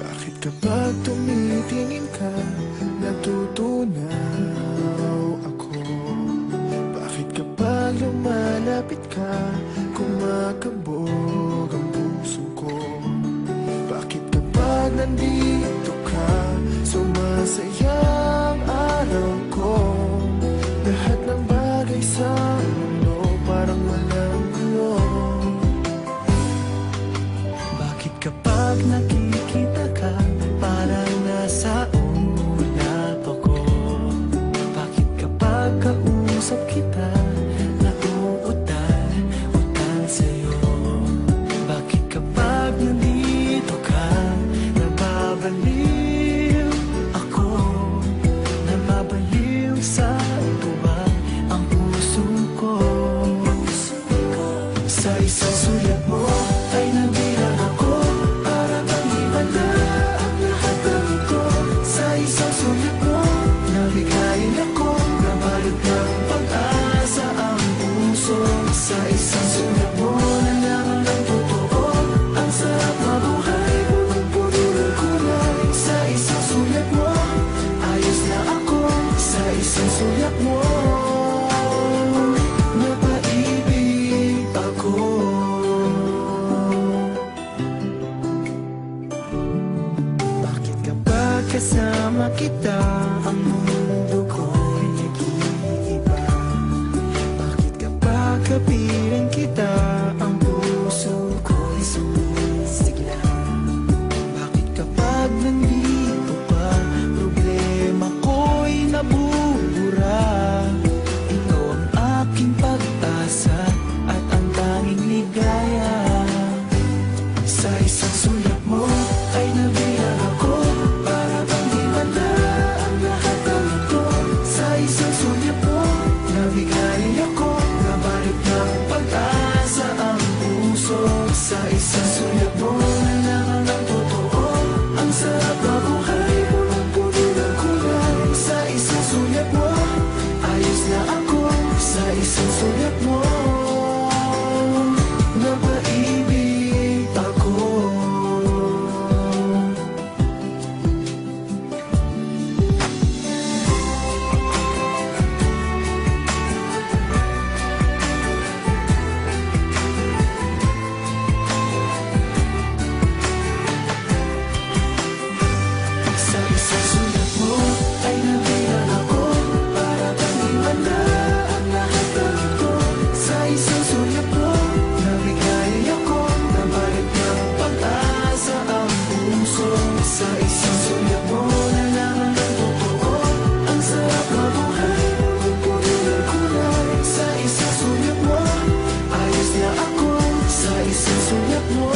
Bakit kapag tumitingin ka, natutunaw ako? Bakit kapag lumalapit ka, kumakabog ang puso ko? Bakit kapag nandito ka, sumasaya ang araw ko? Lahat ng bagay sa mundo parang walang gulo. Bakit kapag nakikita ka, parang nasa ulap ako? Bakit kapag kausap kita, nauutal-utal sa'yo? Bakit kapag nandito ka, nababaliw ako? Nababaliw sa tuwa ang puso ko. Sa isang sulat mo ay nabilang ako, para bang himala ang lahat ng ito. Sa isang sulat mo, nabigayin ako, nabalot ng pag-asa ang puso. Sa isang sulat mo, nalaman ng totoo, ang sarap mabuhay, punong-puno ng kulay. Sa isang sulat mo, ayos na ako. Sa isang sulat mo, napaibig ako. Bakit kapag kasama kita, ang mundo ko'y nag-iiba? Bakit kapag kapiling kita, ang puso ko'y sumisigla? Bakit kapag nandito ka, problema ko'y nabubura? Ikaw ang aking pag-asa at ang tanging ligaya. Sa isang sulat mo ay nabilang ako, para bang himala ang lahat ng ito. Sa isang sulat mo, nabigayin ako, nabalot ng pag-asa ang puso. Sa isang sulat mo, nalaman ng totoo, ang sarap mabuhay, punong-puno ng kulay. Sa isang sulat mo, ayos na ako. Sa isang sulat mo, napaibig ako. Sa isang sulat mo ay nabilang ako, para bang himala ang lahat ng ito. Sa isang sulat mo, nabigay ako, nabalot ng pag-asa ang puso. Sa isang sulat mo, nalaman ng totoo, ang sarap mabuhay, punong-puno ng kulay. Sa isang sulat mo, ayos na ako. Sa isang sulat mo,